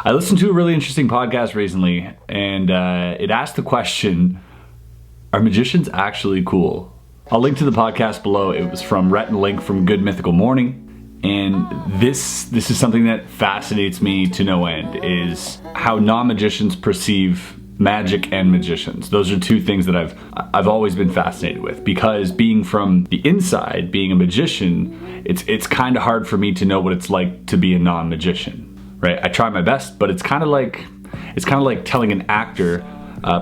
I listened to a really interesting podcast recently, and it asked the question, are magicians actually cool? I'll link to the podcast below. It was from Rhett Link from Good Mythical Morning. And this is something that fascinates me to no end, is how non-magicians perceive magic and magicians. Those are two things that I've always been fascinated with, because being from the inside, being a magician, it's kind of hard for me to know what it's like to be a non-magician, right? I try my best, but it's kind of like telling an actor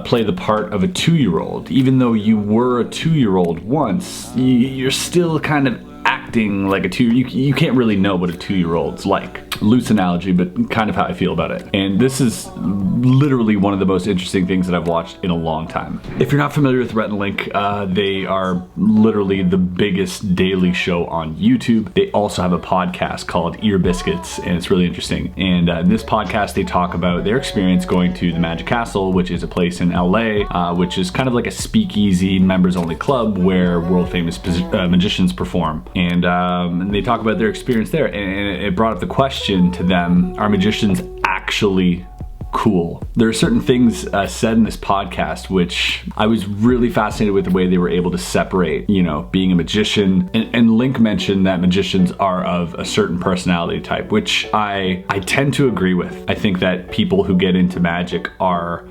play the part of a 2-year-old. Even though you were a 2-year-old once, you're still kind of acting like a 2. You can't really know what a 2-year-old's like. Loose analogy, but kind of how I feel about it. And this is literally one of the most interesting things that I've watched in a long time. If you're not familiar with Rhett Link, they are literally the biggest daily show on YouTube. They also have a podcast called Ear Biscuits, and it's really interesting. And in this podcast, they talk about their experience going to the Magic Castle, which is a place in LA, which is kind of like a speakeasy members-only club where world-famous magicians perform. And they talk about their experience there, and it brought up the question to them, are magicians actually cool? There are certain things said in this podcast which I was really fascinated with, the way they were able to separate, you know, being a magician. And Link mentioned that magicians are of a certain personality type, which I tend to agree with. I think that people who get into magic are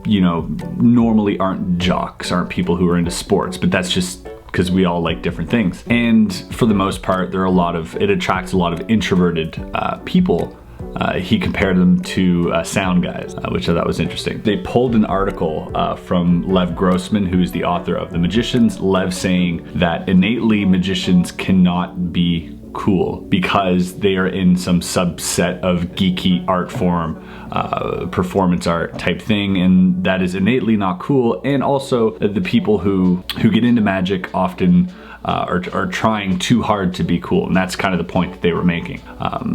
you know, normally aren't jocks, aren't people who are into sports, but that's just because we all like different things. And for the most part, it attracts a lot of introverted people. He compared them to sound guys, which I thought was interesting. They pulled an article from Lev Grossman, who's the author of The Magicians. Lev saying that innately magicians cannot be cool because they are in some subset of geeky art form, performance art type thing, and that is innately not cool. And also the people who get into magic often are trying too hard to be cool, and that's kind of the point that they were making.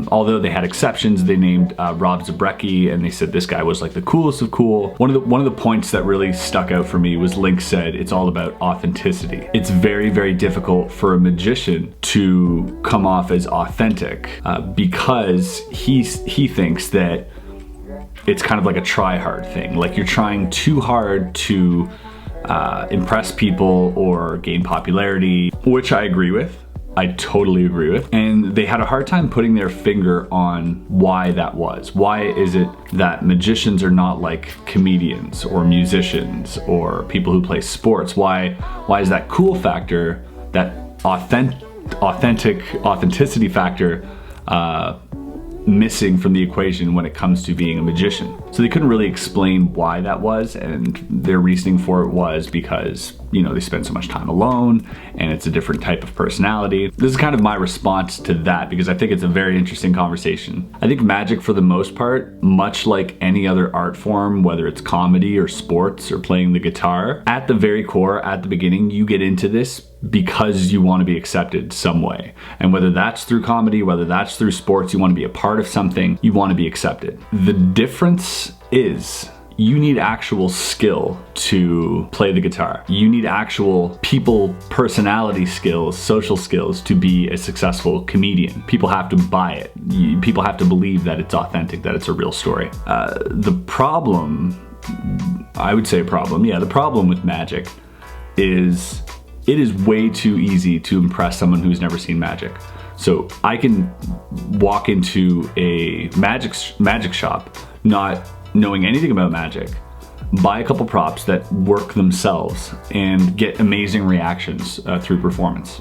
Although they had exceptions, they named Rob Zabrecki, and they said this guy was like the coolest of cool. One of the points that really stuck out for me was Link said it's all about authenticity. It's very, very difficult for a magician to come off as authentic because he thinks that it's kind of like a try hard thing, like you're trying too hard to impress people or gain popularity, which I agree with. I totally agree with. And they had a hard time putting their finger on why that was. Why is it that magicians are not like comedians or musicians or people who play sports? Why is that cool factor, that authenticity factor, missing from the equation when it comes to being a magician? So they couldn't really explain why that was, and their reasoning for it was because, you know, they spend so much time alone and it's a different type of personality. This is kind of my response to that, because I think it's a very interesting conversation. I think magic, for the most part, much like any other art form, whether it's comedy or sports or playing the guitar, at the very core, at the beginning, you get into this because you want to be accepted some way. And whether that's through comedy, whether that's through sports, you want to be a part of something, you want to be accepted. The difference is you need actual skill to play the guitar. You need actual people personality skills, social skills to be a successful comedian. People have to buy it. People have to believe that it's authentic, that it's a real story. The problem, I would say problem, yeah, the problem with magic is it is way too easy to impress someone who's never seen magic. So I can walk into a magic shop, not knowing anything about magic, buy a couple props that work themselves and get amazing reactions through performance.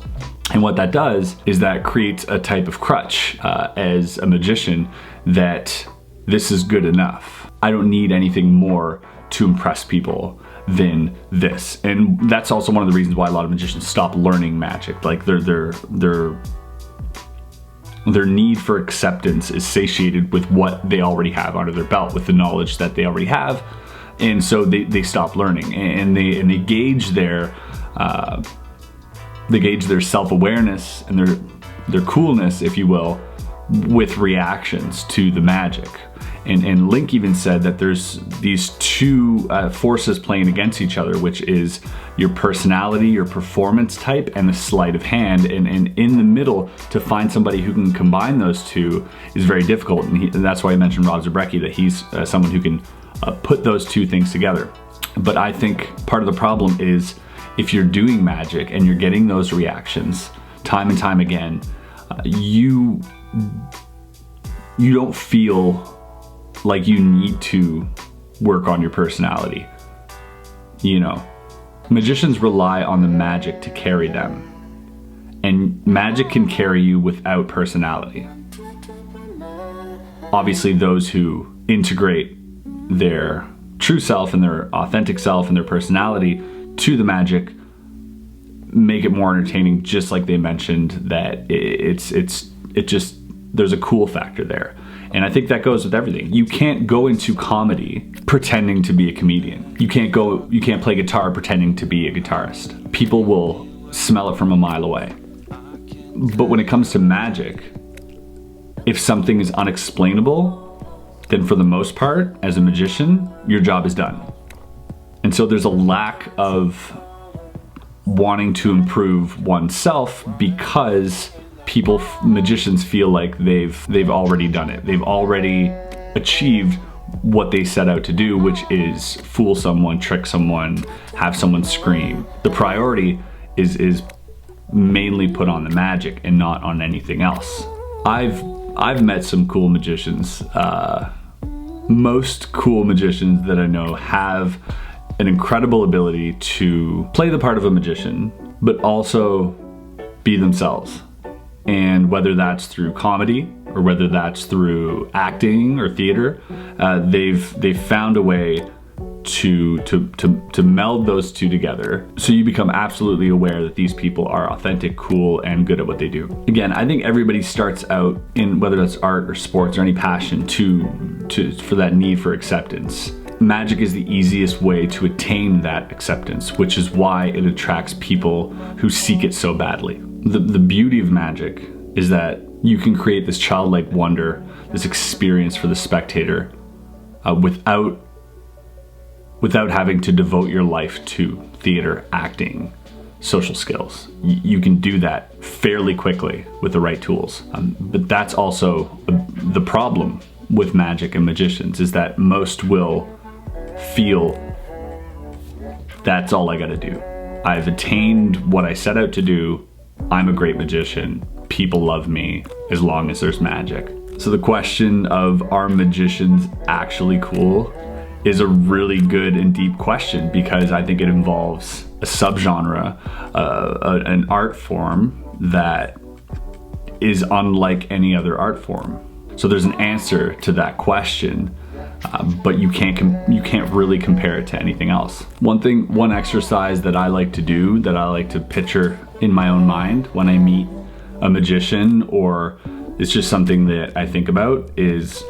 And what that does is that creates a type of crutch as a magician, that this is good enough. I don't need anything more to impress people than this. And that's also one of the reasons why a lot of magicians stop learning magic. Like their need for acceptance is satiated with what they already have under their belt, with the knowledge that they already have, and so they stop learning, and they gauge their self-awareness and their coolness, if you will, with reactions to the magic. And Link even said that there's these two forces playing against each other, which is your personality, your performance type, and the sleight of hand. And in the middle, to find somebody who can combine those two is very difficult. And that's why I mentioned Rob Zabrecki, that he's someone who can put those two things together. But I think part of the problem is if you're doing magic and you're getting those reactions time and time again, you don't feel like you need to work on your personality. You know, magicians rely on the magic to carry them, and magic can carry you without personality. Obviously, those who integrate their true self and their authentic self and their personality to the magic make it more entertaining, just like they mentioned that there's a cool factor there. And I think that goes with everything. You can't go into comedy pretending to be a comedian. You can't play guitar pretending to be a guitarist. People will smell it from a mile away. But when it comes to magic, if something is unexplainable, then for the most part, as a magician, your job is done. And so there's a lack of wanting to improve oneself because magicians feel like they've already done it. They've already achieved what they set out to do, which is fool someone, trick someone, have someone scream. The priority is mainly put on the magic and not on anything else. I've met some cool magicians. Most cool magicians that I know have an incredible ability to play the part of a magician, but also be themselves. And whether that's through comedy or whether that's through acting or theater, they've found a way to meld those two together, so you become absolutely aware that these people are authentic, cool, and good at what they do. Again, I think everybody starts out in, whether that's art or sports or any passion, for that need for acceptance. Magic is the easiest way to attain that acceptance, which is why it attracts people who seek it so badly. The beauty of magic is that you can create this childlike wonder, this experience for the spectator, without having to devote your life to theater, acting, social skills. You can do that fairly quickly with the right tools. But that's also the problem with magic and magicians, is that most will feel that's all I gotta do. I've attained what I set out to do. I'm a great magician. People love me as long as there's magic. So the question of, are magicians actually cool, is a really good and deep question, because I think it involves a subgenre, an art form that is unlike any other art form. So there's an answer to that question, but you can't really compare it to anything else. One exercise that I like to do, that I like to picture in my own mind when I meet a magician, or it's just something that I think about, is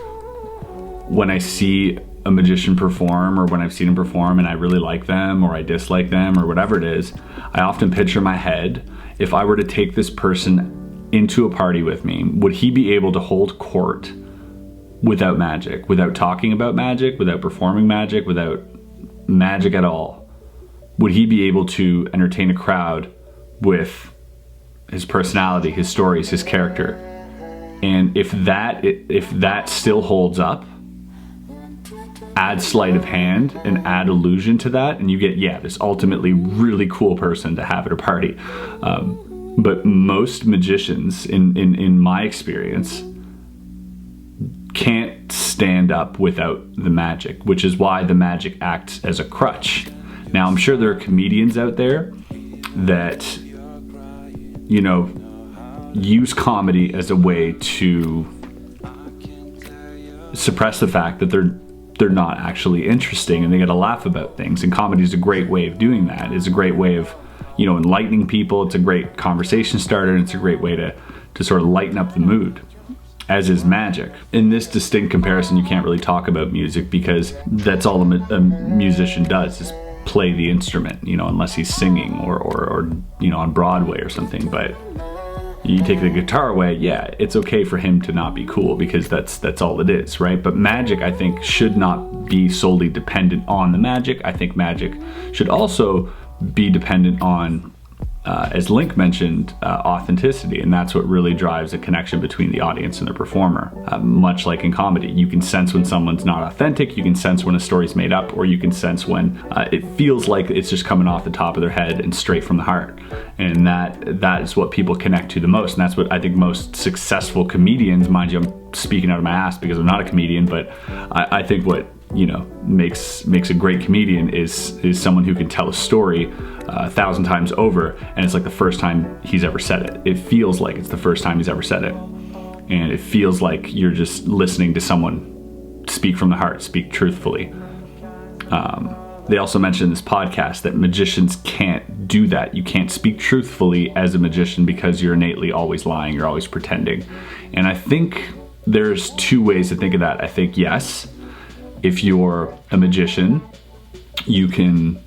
when I see a magician perform, or when I've seen him perform and I really like them or I dislike them or whatever it is, I often picture in my head, if I were to take this person into a party with me, would he be able to hold court without magic, without talking about magic, without performing magic, without magic at all? Would he be able to entertain a crowd with his personality, his stories, his character? And if that still holds up, add sleight of hand and add illusion to that, and you get, this ultimately really cool person to have at a party. But most magicians, in my experience, can't stand up without the magic, which is why the magic acts as a crutch. Now, I'm sure there are comedians out there that, use comedy as a way to suppress the fact that they're not actually interesting, and they get a laugh about things. And comedy is a great way of doing that. It's a great way of, enlightening people. It's a great conversation starter, and it's a great way to sort of lighten up the mood, as is magic. In this distinct comparison, you can't really talk about music, because that's all a musician does, is play the instrument, unless he's singing or on Broadway or something. But You take the guitar away, yeah, it's okay for him to not be cool because that's all it is, right? But magic, I think, should not be solely dependent on the magic. I think magic should also be dependent on, as Link mentioned, authenticity, and that's what really drives a connection between the audience and the performer. Much like in comedy, you can sense when someone's not authentic, you can sense when a story's made up, or you can sense when it feels like it's just coming off the top of their head and straight from the heart. And that is what people connect to the most, and that's what I think most successful comedians, mind you, I'm speaking out of my ass because I'm not a comedian, but I think what makes a great comedian is someone who can tell a story 1,000 times over, and it's like the first time he's ever said it. It feels like it's the first time he's ever said it, and it feels like you're just listening to someone speak from the heart, speak truthfully. They also mentioned in this podcast that magicians can't do that. You can't speak truthfully as a magician because you're innately always lying, you're always pretending. And I think there's two ways to think of that. I think, yes, if you're a magician, you can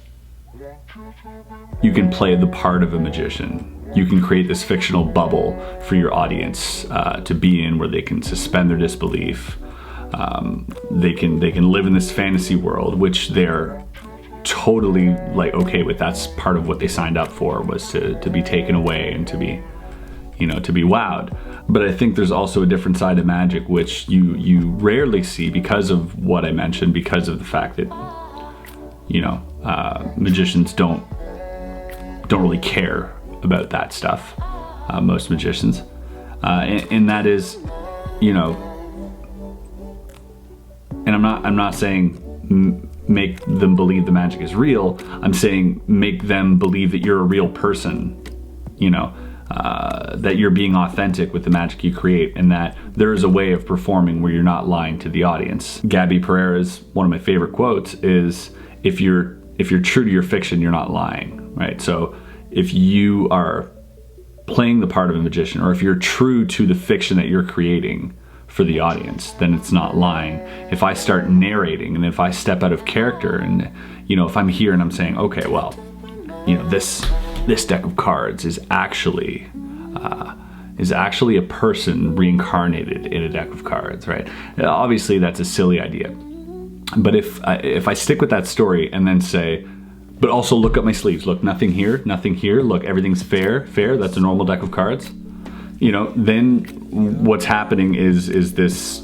play the part of a magician. You can create this fictional bubble for your audience to be in, where they can suspend their disbelief. They can live in this fantasy world, which they're totally like okay with. That's part of what they signed up for, was to be taken away and to be wowed. But I think there's also a different side of magic which you rarely see because of what I mentioned, because of the fact that magicians don't really care about that stuff, most magicians, and that is, and I'm not saying make them believe the magic is real. I'm saying make them believe that you're a real person, that you're being authentic with the magic you create, and that there is a way of performing where you're not lying to the audience. Gabby Pereira's one of my favorite quotes is, if you're true to your fiction, you're not lying, right? So if you are playing the part of a magician, or if you're true to the fiction that you're creating for the audience, then it's not lying. If I start narrating, and if I step out of character, and if I'm here and I'm saying, okay, well, this deck of cards is actually a person reincarnated in a deck of cards, right? Obviously that's a silly idea. But if I stick with that story and then say, but also look at my sleeves, look, nothing here, look, everything's fair, that's a normal deck of cards, then what's happening is this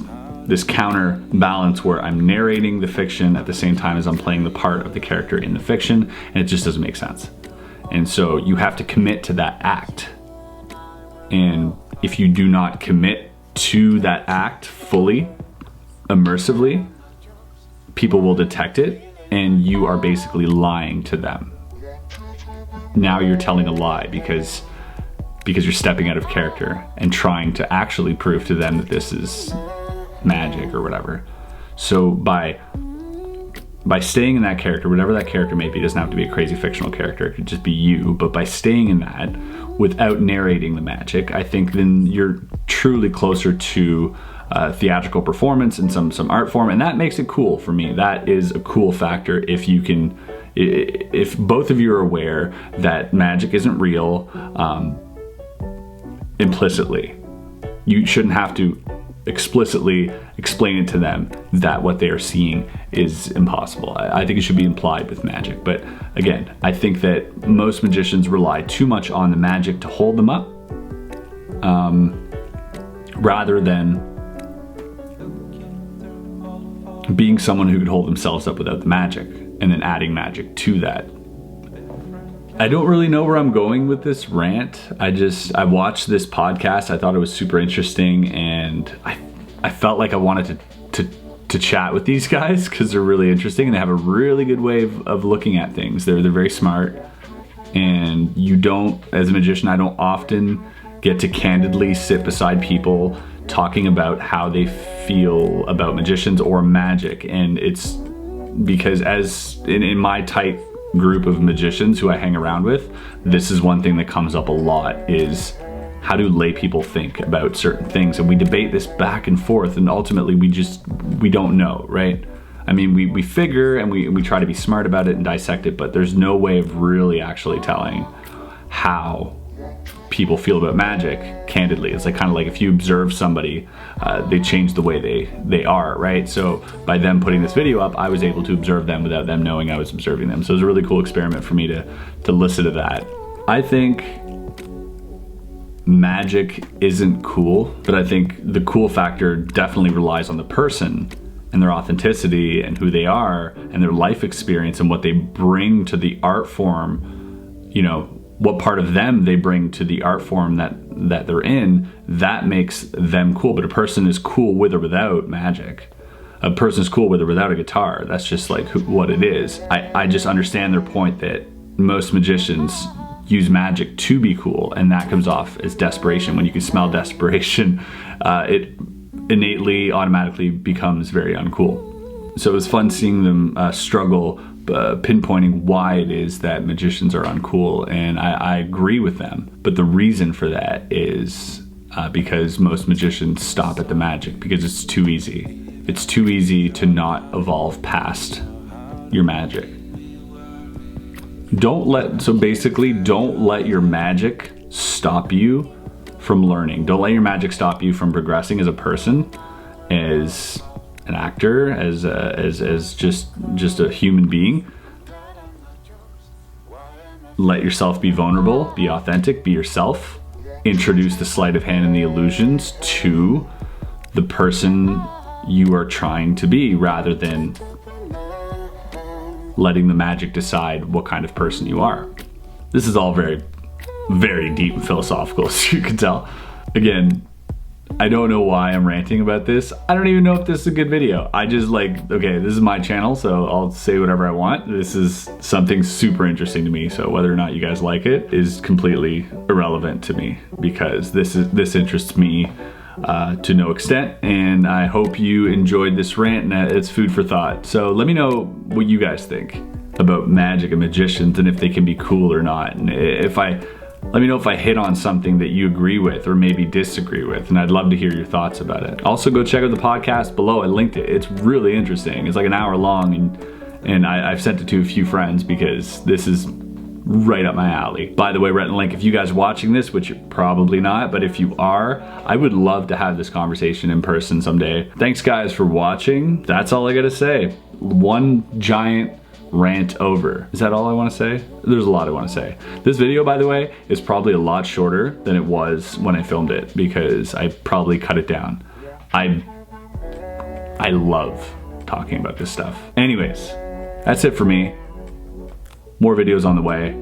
counterbalance where I'm narrating the fiction at the same time as I'm playing the part of the character in the fiction, and it just doesn't make sense. And so you have to commit to that act. And if you do not commit to that act fully, immersively, people will detect it, and you are basically lying to them. Now you're telling a lie because you're stepping out of character and trying to actually prove to them that this is magic or whatever. So by staying in that character, whatever that character may be, it doesn't have to be a crazy fictional character, it could just be you, but by staying in that without narrating the magic, I think then you're truly closer to theatrical performance and some art form, and that makes it cool for me. That is a cool factor if both of you are aware that magic isn't real implicitly. You shouldn't have to explicitly explain it to them that what they are seeing is impossible. I think it should be implied with magic. But again, I think that most magicians rely too much on the magic to hold them up, rather than being someone who could hold themselves up without the magic and then adding magic to that. I don't really know where I'm going with this rant. I watched this podcast. I thought it was super interesting, and I felt like I wanted to chat with these guys because they're really interesting and they have a really good way of looking at things. They're very smart, and as a magician, I don't often get to candidly sit beside people talking about how they feel about magicians or magic. And it's because in my tight group of magicians who I hang around with, this is one thing that comes up a lot, is how do lay people think about certain things, and we debate this back and forth, and ultimately we don't know, right? I mean, we figure and we try to be smart about it and dissect it, but there's no way of really actually telling how people feel about magic, candidly. It's like kind of like if you observe somebody, they change the way they are, right? So by them putting this video up, I was able to observe them without them knowing I was observing them. So it was a really cool experiment for me to listen to that. I think magic isn't cool, but I think the cool factor definitely relies on the person and their authenticity and who they are and their life experience and what they bring to the art form, you know, what part of them they bring to the art form that they're in. That makes them cool. But a person is cool with or without magic. A person is cool with or without a guitar. That's just like what it is. I just understand their point that most magicians use magic to be cool, and that comes off as desperation. When you can smell desperation, it innately, automatically becomes very uncool. So it was fun seeing them struggle, pinpointing why it is that magicians are uncool, and I agree with them. But the reason for that is because most magicians stop at the magic because it's too easy. It's too easy to not evolve past your magic. So basically, don't let your magic stop you from learning. Don't let your magic stop you from progressing as a person, as an actor, as just a human being. Let yourself be vulnerable, be authentic, be yourself. Introduce the sleight of hand and the illusions to the person you are trying to be, rather than letting the magic decide what kind of person you are. This is all very, very deep and philosophical, as you can tell. Again, I don't know why I'm ranting about this. I don't even know if this is a good video. I just like, okay, this is my channel, so I'll say whatever I want. This is something super interesting to me, so whether or not you guys like it is completely irrelevant to me, because this interests me to no extent, and I hope you enjoyed this rant, and it's food for thought. So let me know what you guys think about magic and magicians, and if they can be cool or not, and let me know if I hit on something that you agree with or maybe disagree with, and I'd love to hear your thoughts about it. Also, go check out the podcast below. I linked it. It's really interesting. It's like an hour long, and I've sent it to a few friends because this is right up my alley. By the way, Rhett Link, if you guys are watching this, which you're probably not, but if you are, I would love to have this conversation in person someday. Thanks guys for watching. That's all I gotta say. One giant rant over. Is that all I want to say? There's a lot I want to say. This video, by the way, is probably a lot shorter than it was when I filmed it, because I probably cut it down. I love talking about this stuff. Anyways, that's it for me. More videos on the way.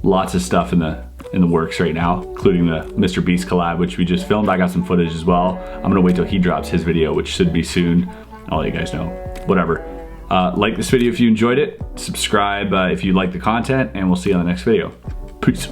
Lots of stuff in the works right now, including the Mr. Beast collab, which we just filmed. I got some footage as well. I'm gonna wait till he drops his video, which should be soon. I'll let you guys know. Whatever. Like this video if you enjoyed it. Subscribe if you like the content, and we'll see you on the next video. Peace.